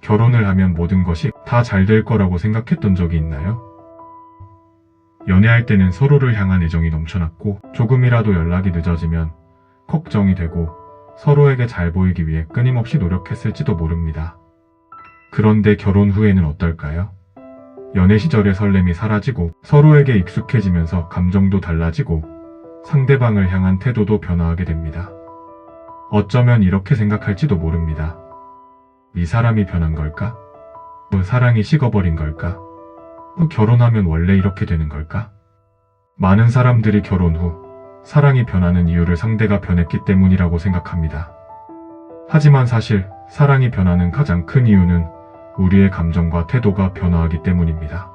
결혼을 하면 모든 것이 다 잘 될 거라고 생각했던 적이 있나요? 연애할 때는 서로를 향한 애정이 넘쳐났고 조금이라도 연락이 늦어지면 걱정이 되고 서로에게 잘 보이기 위해 끊임없이 노력했을지도 모릅니다. 그런데 결혼 후에는 어떨까요? 연애 시절의 설렘이 사라지고 서로에게 익숙해지면서 감정도 달라지고 상대방을 향한 태도도 변화하게 됩니다. 어쩌면 이렇게 생각할지도 모릅니다. 이 사람이 변한 걸까? 사랑이 식어버린 걸까? 결혼하면 원래 이렇게 되는 걸까? 많은 사람들이 결혼 후 사랑이 변하는 이유를 상대가 변했기 때문이라고 생각합니다. 하지만 사실 사랑이 변하는 가장 큰 이유는 우리의 감정과 태도가 변화하기 때문입니다.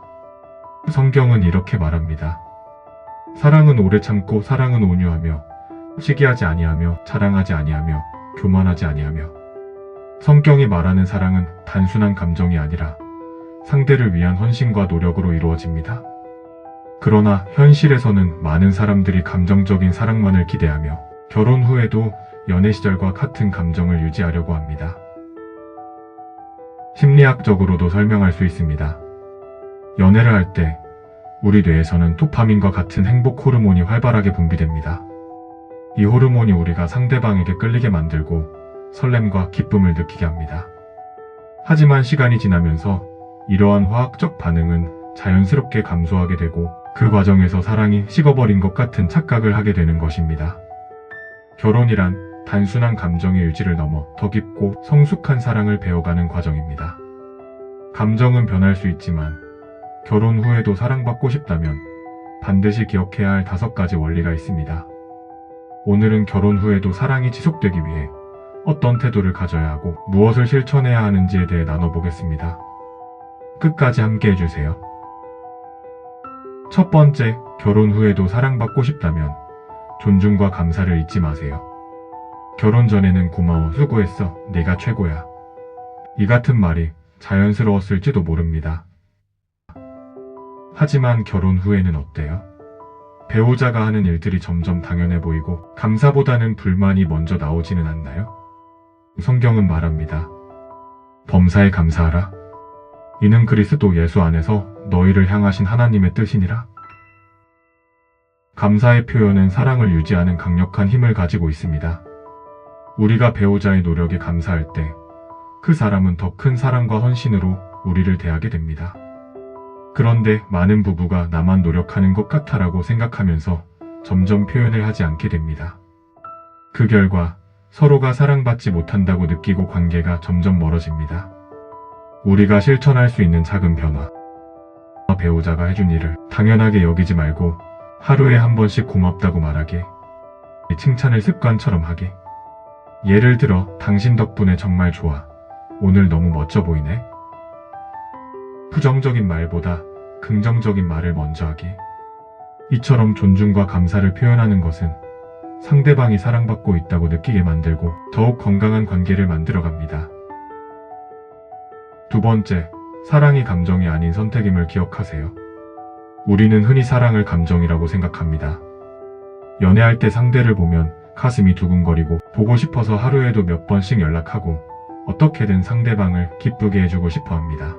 성경은 이렇게 말합니다. 사랑은 오래 참고 사랑은 온유하며 시기하지 아니하며 자랑하지 아니하며 교만하지 아니하며. 성경이 말하는 사랑은 단순한 감정이 아니라 상대를 위한 헌신과 노력으로 이루어집니다. 그러나 현실에서는 많은 사람들이 감정적인 사랑만을 기대하며 결혼 후에도 연애 시절과 같은 감정을 유지하려고 합니다. 심리학적으로도 설명할 수 있습니다. 연애를 할 때 우리 뇌에서는 도파민과 같은 행복 호르몬이 활발하게 분비됩니다. 이 호르몬이 우리가 상대방에게 끌리게 만들고 설렘과 기쁨을 느끼게 합니다. 하지만 시간이 지나면서 이러한 화학적 반응은 자연스럽게 감소하게 되고 그 과정에서 사랑이 식어버린 것 같은 착각을 하게 되는 것입니다. 결혼이란 단순한 감정의 유지를 넘어 더 깊고 성숙한 사랑을 배워가는 과정입니다. 감정은 변할 수 있지만 결혼 후에도 사랑받고 싶다면 반드시 기억해야 할 5가지 원리가 있습니다. 오늘은 결혼 후에도 사랑이 지속되기 위해 어떤 태도를 가져야 하고 무엇을 실천해야 하는지에 대해 나눠보겠습니다. 끝까지 함께 해주세요. 첫 번째, 결혼 후에도 사랑받고 싶다면 존중과 감사를 잊지 마세요. 결혼 전에는 고마워, 수고했어, 네가 최고야. 이 같은 말이 자연스러웠을지도 모릅니다. 하지만 결혼 후에는 어때요? 배우자가 하는 일들이 점점 당연해 보이고 감사보다는 불만이 먼저 나오지는 않나요? 성경은 말합니다. 범사에 감사하라. 이는 그리스도 예수 안에서 너희를 향하신 하나님의 뜻이니라. 감사의 표현은 사랑을 유지하는 강력한 힘을 가지고 있습니다. 우리가 배우자의 노력에 감사할 때 그 사람은 더 큰 사랑과 헌신으로 우리를 대하게 됩니다. 그런데 많은 부부가 나만 노력하는 것 같아라고 생각하면서 점점 표현을 하지 않게 됩니다. 그 결과 서로가 사랑받지 못한다고 느끼고 관계가 점점 멀어집니다. 우리가 실천할 수 있는 작은 변화. 배우자가 해준 일을 당연하게 여기지 말고 하루에 한 번씩 고맙다고 말하게. 칭찬을 습관처럼 하게. 예를 들어, 당신 덕분에 정말 좋아. 오늘 너무 멋져 보이네. 부정적인 말보다 긍정적인 말을 먼저 하기. 이처럼 존중과 감사를 표현하는 것은 상대방이 사랑받고 있다고 느끼게 만들고 더욱 건강한 관계를 만들어갑니다. 두 번째, 사랑이 감정이 아닌 선택임을 기억하세요. 우리는 흔히 사랑을 감정이라고 생각합니다. 연애할 때 상대를 보면 가슴이 두근거리고 보고 싶어서 하루에도 몇 번씩 연락하고 어떻게든 상대방을 기쁘게 해주고 싶어 합니다.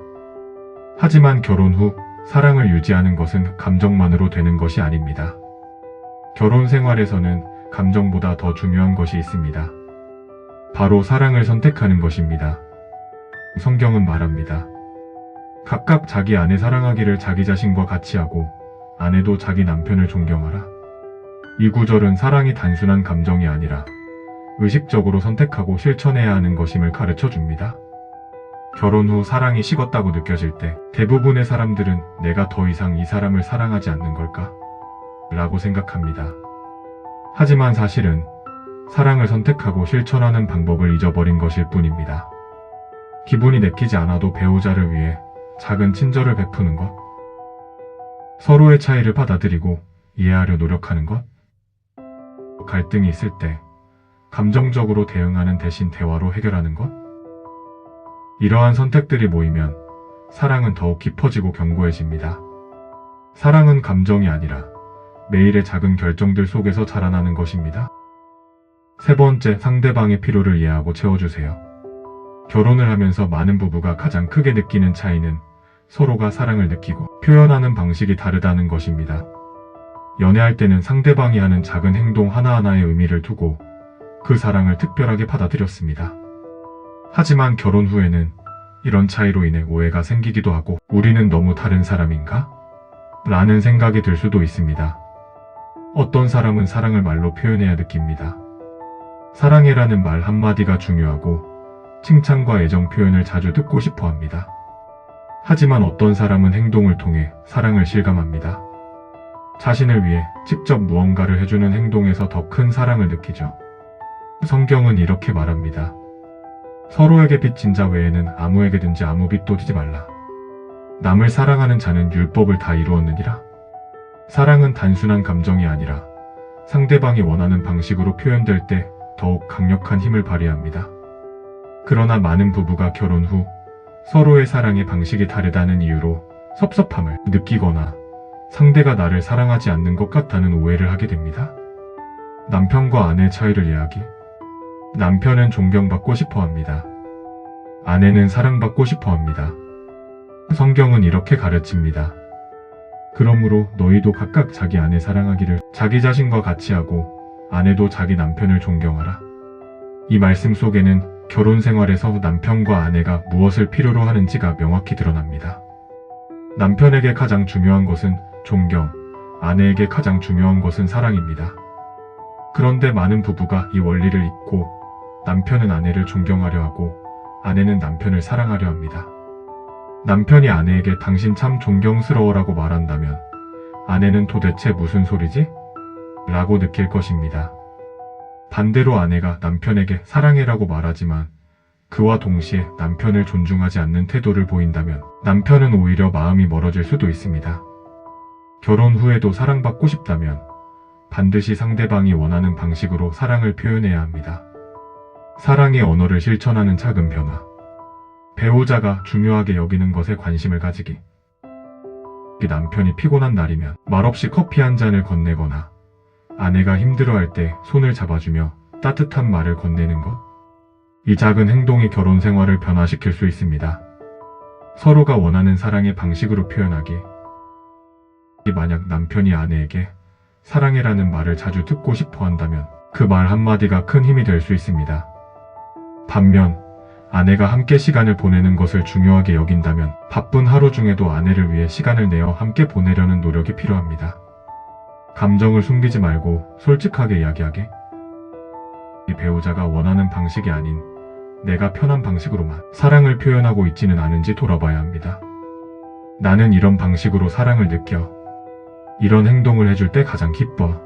하지만 결혼 후 사랑을 유지하는 것은 감정만으로 되는 것이 아닙니다. 결혼 생활에서는 감정보다 더 중요한 것이 있습니다. 바로 사랑을 선택하는 것입니다. 성경은 말합니다. 각각 자기 아내 사랑하기를 자기 자신과 같이 하고 아내도 자기 남편을 존경하라. 이 구절은 사랑이 단순한 감정이 아니라 의식적으로 선택하고 실천해야 하는 것임을 가르쳐 줍니다. 결혼 후 사랑이 식었다고 느껴질 때 대부분의 사람들은 내가 더 이상 이 사람을 사랑하지 않는 걸까? 라고 생각합니다. 하지만 사실은 사랑을 선택하고 실천하는 방법을 잊어버린 것일 뿐입니다. 기분이 내키지 않아도 배우자를 위해 작은 친절을 베푸는 것, 서로의 차이를 받아들이고 이해하려 노력하는 것, 갈등이 있을 때 감정적으로 대응하는 대신 대화로 해결하는 것, 이러한 선택들이 모이면 사랑은 더욱 깊어지고 견고해집니다. 사랑은 감정이 아니라 매일의 작은 결정들 속에서 자라나는 것입니다. 세 번째, 상대방의 필요를 이해하고 채워주세요. 결혼을 하면서 많은 부부가 가장 크게 느끼는 차이는 서로가 사랑을 느끼고 표현하는 방식이 다르다는 것입니다. 연애할 때는 상대방이 하는 작은 행동 하나하나에 의미를 두고 그 사랑을 특별하게 받아들였습니다. 하지만 결혼 후에는 이런 차이로 인해 오해가 생기기도 하고 우리는 너무 다른 사람인가? 라는 생각이 들 수도 있습니다. 어떤 사람은 사랑을 말로 표현해야 느낍니다. 사랑해라는 말 한마디가 중요하고 칭찬과 애정 표현을 자주 듣고 싶어 합니다. 하지만 어떤 사람은 행동을 통해 사랑을 실감합니다. 자신을 위해 직접 무언가를 해주는 행동에서 더 큰 사랑을 느끼죠. 성경은 이렇게 말합니다. 서로에게 빚진 자 외에는 아무에게든지 아무 빚도 지지 말라. 남을 사랑하는 자는 율법을 다 이루었느니라. 사랑은 단순한 감정이 아니라 상대방이 원하는 방식으로 표현될 때 더욱 강력한 힘을 발휘합니다. 그러나 많은 부부가 결혼 후 서로의 사랑의 방식이 다르다는 이유로 섭섭함을 느끼거나 상대가 나를 사랑하지 않는 것 같다는 오해를 하게 됩니다. 남편과 아내 차이를 이야기. 남편은 존경받고 싶어 합니다. 아내는 사랑받고 싶어 합니다. 성경은 이렇게 가르칩니다. 그러므로 너희도 각각 자기 아내 사랑하기를 자기 자신과 같이 하고 아내도 자기 남편을 존경하라. 이 말씀 속에는 결혼 생활에서 남편과 아내가 무엇을 필요로 하는지가 명확히 드러납니다. 남편에게 가장 중요한 것은 존경, 아내에게 가장 중요한 것은 사랑입니다. 그런데 많은 부부가 이 원리를 잊고 남편은 아내를 존경하려 하고 아내는 남편을 사랑하려 합니다. 남편이 아내에게 당신 참 존경스러워라고 말한다면 아내는 도대체 무슨 소리지? 라고 느낄 것입니다. 반대로 아내가 남편에게 사랑해라고 말하지만 그와 동시에 남편을 존중하지 않는 태도를 보인다면 남편은 오히려 마음이 멀어질 수도 있습니다. 결혼 후에도 사랑받고 싶다면 반드시 상대방이 원하는 방식으로 사랑을 표현해야 합니다. 사랑의 언어를 실천하는 작은 변화. 배우자가 중요하게 여기는 것에 관심을 가지기. 남편이 피곤한 날이면 말없이 커피 한 잔을 건네거나 아내가 힘들어할 때 손을 잡아주며 따뜻한 말을 건네는 것. 이 작은 행동이 결혼 생활을 변화시킬 수 있습니다. 서로가 원하는 사랑의 방식으로 표현하기. 만약 남편이 아내에게 사랑해라는 말을 자주 듣고 싶어 한다면 그 말 한마디가 큰 힘이 될 수 있습니다. 반면 아내가 함께 시간을 보내는 것을 중요하게 여긴다면 바쁜 하루 중에도 아내를 위해 시간을 내어 함께 보내려는 노력이 필요합니다. 감정을 숨기지 말고 솔직하게 이야기하게. 이 배우자가 원하는 방식이 아닌 내가 편한 방식으로만 사랑을 표현하고 있지는 않은지 돌아봐야 합니다. 나는 이런 방식으로 사랑을 느껴. 이런 행동을 해줄 때 가장 기뻐.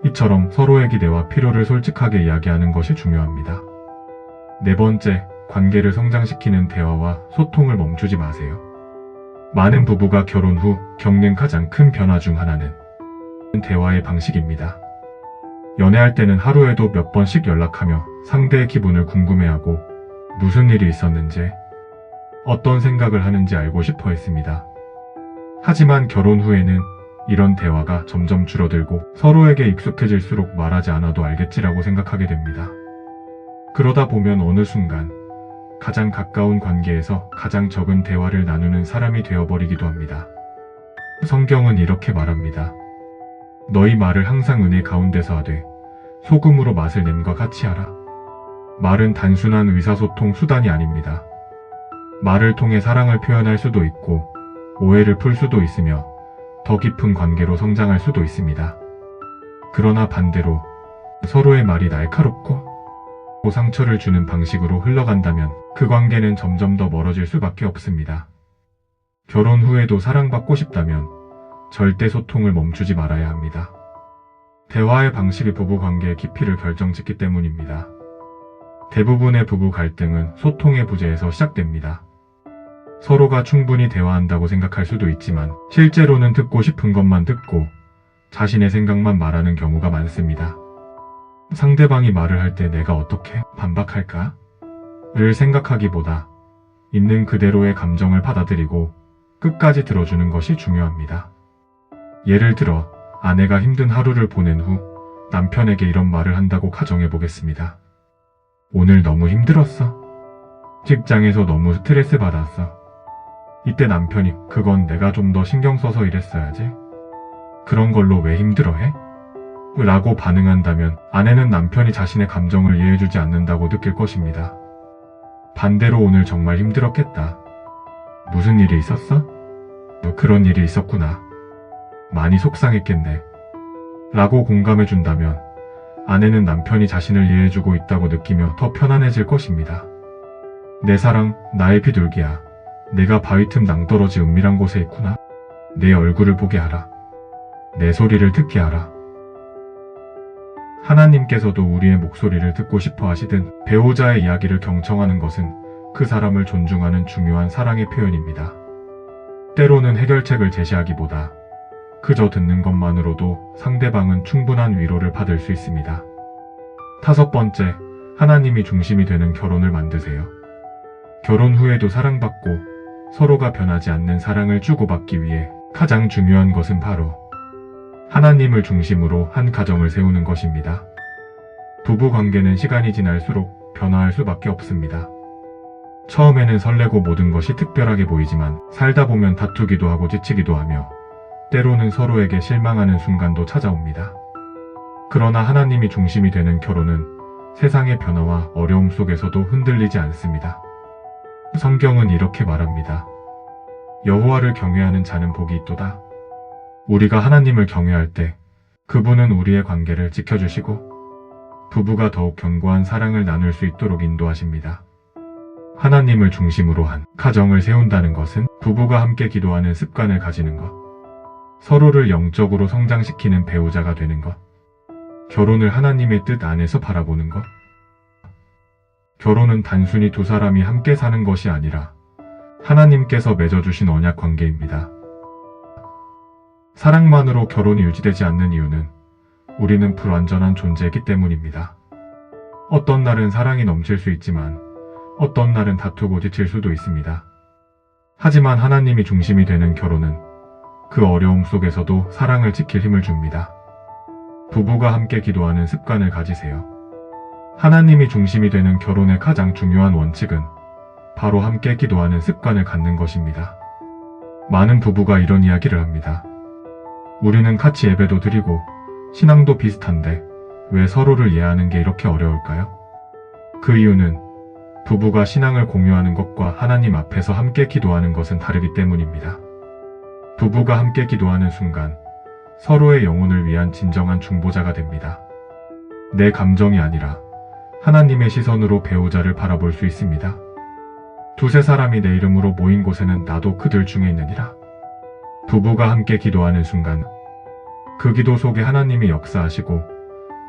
이처럼 서로의 기대와 필요를 솔직하게 이야기하는 것이 중요합니다. 네 번째, 관계를 성장시키는 대화와 소통을 멈추지 마세요. 많은 부부가 결혼 후 겪는 가장 큰 변화 중 하나는 대화의 방식입니다. 연애할 때는 하루에도 몇 번씩 연락하며 상대의 기분을 궁금해하고 무슨 일이 있었는지, 어떤 생각을 하는지 알고 싶어 했습니다. 하지만 결혼 후에는 이런 대화가 점점 줄어들고 서로에게 익숙해질수록 말하지 않아도 알겠지라고 생각하게 됩니다. 그러다 보면 어느 순간 가장 가까운 관계에서 가장 적은 대화를 나누는 사람이 되어버리기도 합니다. 성경은 이렇게 말합니다. 너희 말을 항상 은혜 가운데서 하되 소금으로 맛을 냄과 같이 하라. 말은 단순한 의사소통 수단이 아닙니다. 말을 통해 사랑을 표현할 수도 있고 오해를 풀 수도 있으며 더 깊은 관계로 성장할 수도 있습니다. 그러나 반대로 서로의 말이 날카롭고 상처를 주는 방식으로 흘러간다면 그 관계는 점점 더 멀어질 수밖에 없습니다. 결혼 후에도 사랑받고 싶다면 절대 소통을 멈추지 말아야 합니다. 대화의 방식이 부부 관계의 깊이를 결정짓기 때문입니다. 대부분의 부부 갈등은 소통의 부재에서 시작됩니다. 서로가 충분히 대화한다고 생각할 수도 있지만 실제로는 듣고 싶은 것만 듣고 자신의 생각만 말하는 경우가 많습니다. 상대방이 말을 할 때 내가 어떻게 반박할까? 를 생각하기보다 있는 그대로의 감정을 받아들이고 끝까지 들어주는 것이 중요합니다. 예를 들어 아내가 힘든 하루를 보낸 후 남편에게 이런 말을 한다고 가정해 보겠습니다. 오늘 너무 힘들었어. 직장에서 너무 스트레스 받았어. 이때 남편이 그건 내가 좀 더 신경 써서 일했어야지. 그런 걸로 왜 힘들어해? 라고 반응한다면 아내는 남편이 자신의 감정을 이해해주지 않는다고 느낄 것입니다. 반대로 오늘 정말 힘들었겠다. 무슨 일이 있었어? 그런 일이 있었구나. 많이 속상했겠네. 라고 공감해준다면 아내는 남편이 자신을 이해해주고 있다고 느끼며 더 편안해질 것입니다. 내 사랑, 나의 비둘기야. 내가 바위 틈 낭떠러지 은밀한 곳에 있구나. 내 얼굴을 보게 하라. 내 소리를 듣게 하라. 하나님께서도 우리의 목소리를 듣고 싶어 하시든 배우자의 이야기를 경청하는 것은 그 사람을 존중하는 중요한 사랑의 표현입니다. 때로는 해결책을 제시하기보다 그저 듣는 것만으로도 상대방은 충분한 위로를 받을 수 있습니다. 5번째, 하나님이 중심이 되는 결혼을 만드세요. 결혼 후에도 사랑받고 서로가 변하지 않는 사랑을 주고받기 위해 가장 중요한 것은 바로 하나님을 중심으로 한 가정을 세우는 것입니다. 부부 관계는 시간이 지날수록 변화할 수밖에 없습니다. 처음에는 설레고 모든 것이 특별하게 보이지만 살다 보면 다투기도 하고 지치기도 하며 때로는 서로에게 실망하는 순간도 찾아옵니다. 그러나 하나님이 중심이 되는 결혼은 세상의 변화와 어려움 속에서도 흔들리지 않습니다. 성경은 이렇게 말합니다. 여호와를 경외하는 자는 복이 있도다. 우리가 하나님을 경외할 때 그분은 우리의 관계를 지켜주시고 부부가 더욱 견고한 사랑을 나눌 수 있도록 인도하십니다. 하나님을 중심으로 한 가정을 세운다는 것은 부부가 함께 기도하는 습관을 가지는 것, 서로를 영적으로 성장시키는 배우자가 되는 것, 결혼을 하나님의 뜻 안에서 바라보는 것. 결혼은 단순히 두 사람이 함께 사는 것이 아니라 하나님께서 맺어주신 언약 관계입니다. 사랑만으로 결혼이 유지되지 않는 이유는 우리는 불완전한 존재이기 때문입니다. 어떤 날은 사랑이 넘칠 수 있지만 어떤 날은 다투고 지칠 수도 있습니다. 하지만 하나님이 중심이 되는 결혼은 그 어려움 속에서도 사랑을 지킬 힘을 줍니다. 부부가 함께 기도하는 습관을 가지세요. 하나님이 중심이 되는 결혼의 가장 중요한 원칙은 바로 함께 기도하는 습관을 갖는 것입니다. 많은 부부가 이런 이야기를 합니다. 우리는 같이 예배도 드리고 신앙도 비슷한데 왜 서로를 이해하는 게 이렇게 어려울까요? 그 이유는 부부가 신앙을 공유하는 것과 하나님 앞에서 함께 기도하는 것은 다르기 때문입니다. 부부가 함께 기도하는 순간 서로의 영혼을 위한 진정한 중보자가 됩니다. 내 감정이 아니라 하나님의 시선으로 배우자를 바라볼 수 있습니다. 두세 사람이 내 이름으로 모인 곳에는 나도 그들 중에 있느니라. 부부가 함께 기도하는 순간 그 기도 속에 하나님이 역사하시고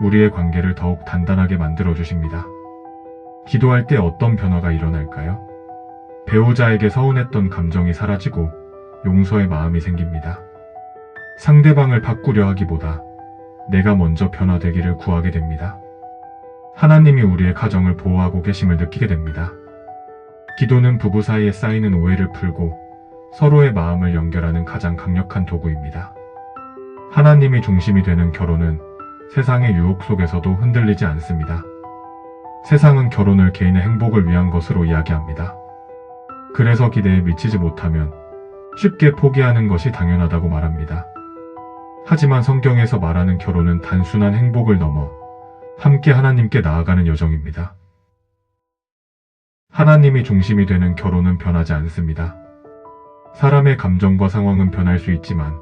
우리의 관계를 더욱 단단하게 만들어 주십니다. 기도할 때 어떤 변화가 일어날까요? 배우자에게 서운했던 감정이 사라지고 용서의 마음이 생깁니다. 상대방을 바꾸려 하기보다 내가 먼저 변화되기를 구하게 됩니다. 하나님이 우리의 가정을 보호하고 계심을 느끼게 됩니다. 기도는 부부 사이에 쌓이는 오해를 풀고 서로의 마음을 연결하는 가장 강력한 도구입니다. 하나님이 중심이 되는 결혼은 세상의 유혹 속에서도 흔들리지 않습니다. 세상은 결혼을 개인의 행복을 위한 것으로 이야기합니다. 그래서 기대에 미치지 못하면 쉽게 포기하는 것이 당연하다고 말합니다. 하지만 성경에서 말하는 결혼은 단순한 행복을 넘어 함께 하나님께 나아가는 여정입니다. 하나님이 중심이 되는 결혼은 변하지 않습니다. 사람의 감정과 상황은 변할 수 있지만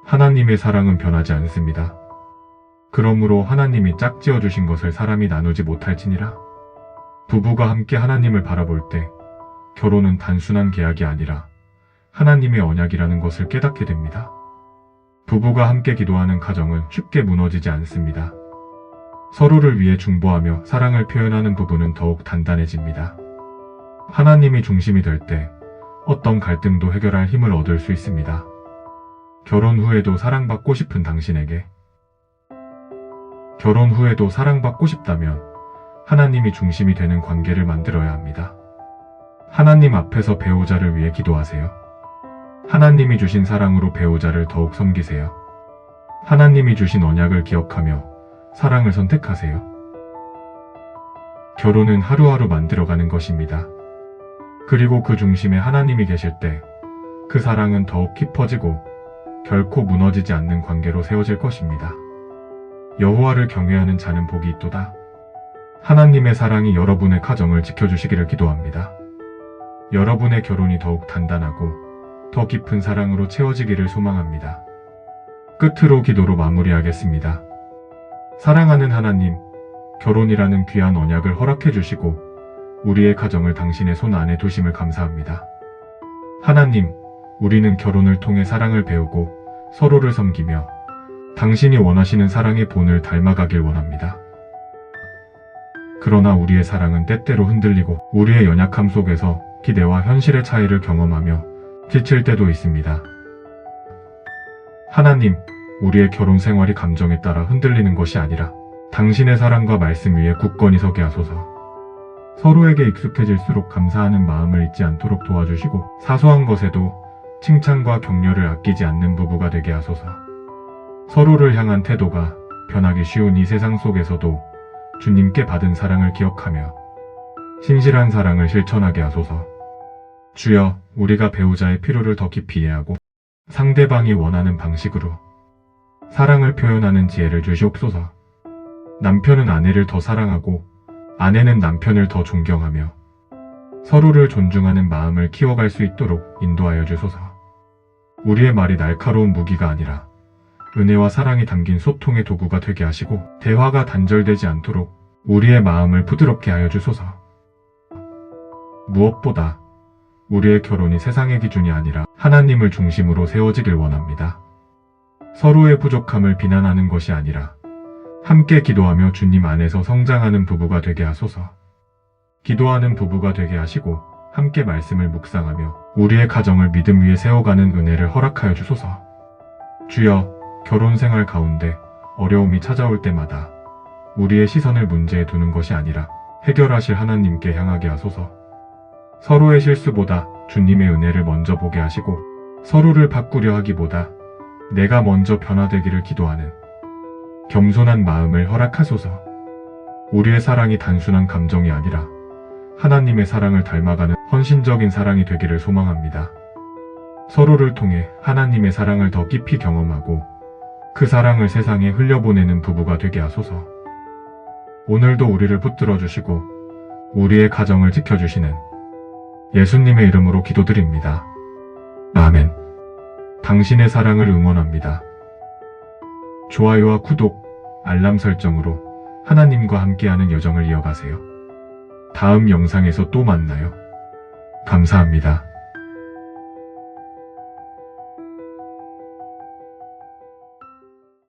하나님의 사랑은 변하지 않습니다. 그러므로 하나님이 짝지어 주신 것을 사람이 나누지 못할지니라. 부부가 함께 하나님을 바라볼 때 결혼은 단순한 계약이 아니라 하나님의 언약이라는 것을 깨닫게 됩니다. 부부가 함께 기도하는 가정은 쉽게 무너지지 않습니다. 서로를 위해 중보하며 사랑을 표현하는 부부는 더욱 단단해집니다. 하나님이 중심이 될 때 어떤 갈등도 해결할 힘을 얻을 수 있습니다. 결혼 후에도 사랑받고 싶은 당신에게, 결혼 후에도 사랑받고 싶다면 하나님이 중심이 되는 관계를 만들어야 합니다. 하나님 앞에서 배우자를 위해 기도하세요. 하나님이 주신 사랑으로 배우자를 더욱 섬기세요. 하나님이 주신 언약을 기억하며 사랑을 선택하세요. 결혼은 하루하루 만들어가는 것입니다. 그리고 그 중심에 하나님이 계실 때 그 사랑은 더욱 깊어지고 결코 무너지지 않는 관계로 세워질 것입니다. 여호와를 경외하는 자는 복이 있도다. 하나님의 사랑이 여러분의 가정을 지켜주시기를 기도합니다. 여러분의 결혼이 더욱 단단하고 더 깊은 사랑으로 채워지기를 소망합니다. 끝으로 기도로 마무리하겠습니다. 사랑하는 하나님, 결혼이라는 귀한 언약을 허락해 주시고 우리의 가정을 당신의 손 안에 두심을 감사합니다. 하나님, 우리는 결혼을 통해 사랑을 배우고 서로를 섬기며 당신이 원하시는 사랑의 본을 닮아가길 원합니다. 그러나 우리의 사랑은 때때로 흔들리고 우리의 연약함 속에서 기대와 현실의 차이를 경험하며 지칠 때도 있습니다. 하나님, 우리의 결혼 생활이 감정에 따라 흔들리는 것이 아니라 당신의 사랑과 말씀 위에 굳건히 서게 하소서. 서로에게 익숙해질수록 감사하는 마음을 잊지 않도록 도와주시고 사소한 것에도 칭찬과 격려를 아끼지 않는 부부가 되게 하소서. 서로를 향한 태도가 변하기 쉬운 이 세상 속에서도 주님께 받은 사랑을 기억하며 신실한 사랑을 실천하게 하소서. 주여, 우리가 배우자의 필요를 더 깊이 이해하고 상대방이 원하는 방식으로 사랑을 표현하는 지혜를 주시옵소서. 남편은 아내를 더 사랑하고 아내는 남편을 더 존경하며 서로를 존중하는 마음을 키워갈 수 있도록 인도하여 주소서. 우리의 말이 날카로운 무기가 아니라 은혜와 사랑이 담긴 소통의 도구가 되게 하시고 대화가 단절되지 않도록 우리의 마음을 부드럽게 하여 주소서. 무엇보다 우리의 결혼이 세상의 기준이 아니라 하나님을 중심으로 세워지길 원합니다. 서로의 부족함을 비난하는 것이 아니라 함께 기도하며 주님 안에서 성장하는 부부가 되게 하소서. 기도하는 부부가 되게 하시고 함께 말씀을 묵상하며 우리의 가정을 믿음 위에 세워가는 은혜를 허락하여 주소서. 주여, 결혼 생활 가운데 어려움이 찾아올 때마다 우리의 시선을 문제에 두는 것이 아니라 해결하실 하나님께 향하게 하소서. 서로의 실수보다 주님의 은혜를 먼저 보게 하시고 서로를 바꾸려 하기보다 내가 먼저 변화되기를 기도하는 겸손한 마음을 허락하소서. 우리의 사랑이 단순한 감정이 아니라 하나님의 사랑을 닮아가는 헌신적인 사랑이 되기를 소망합니다. 서로를 통해 하나님의 사랑을 더 깊이 경험하고 그 사랑을 세상에 흘려보내는 부부가 되게 하소서. 오늘도 우리를 붙들어 주시고 우리의 가정을 지켜주시는 예수님의 이름으로 기도드립니다. 아멘. 당신의 사랑을 응원합니다. 좋아요와 구독, 알람 설정으로 하나님과 함께하는 여정을 이어가세요. 다음 영상에서 또 만나요. 감사합니다.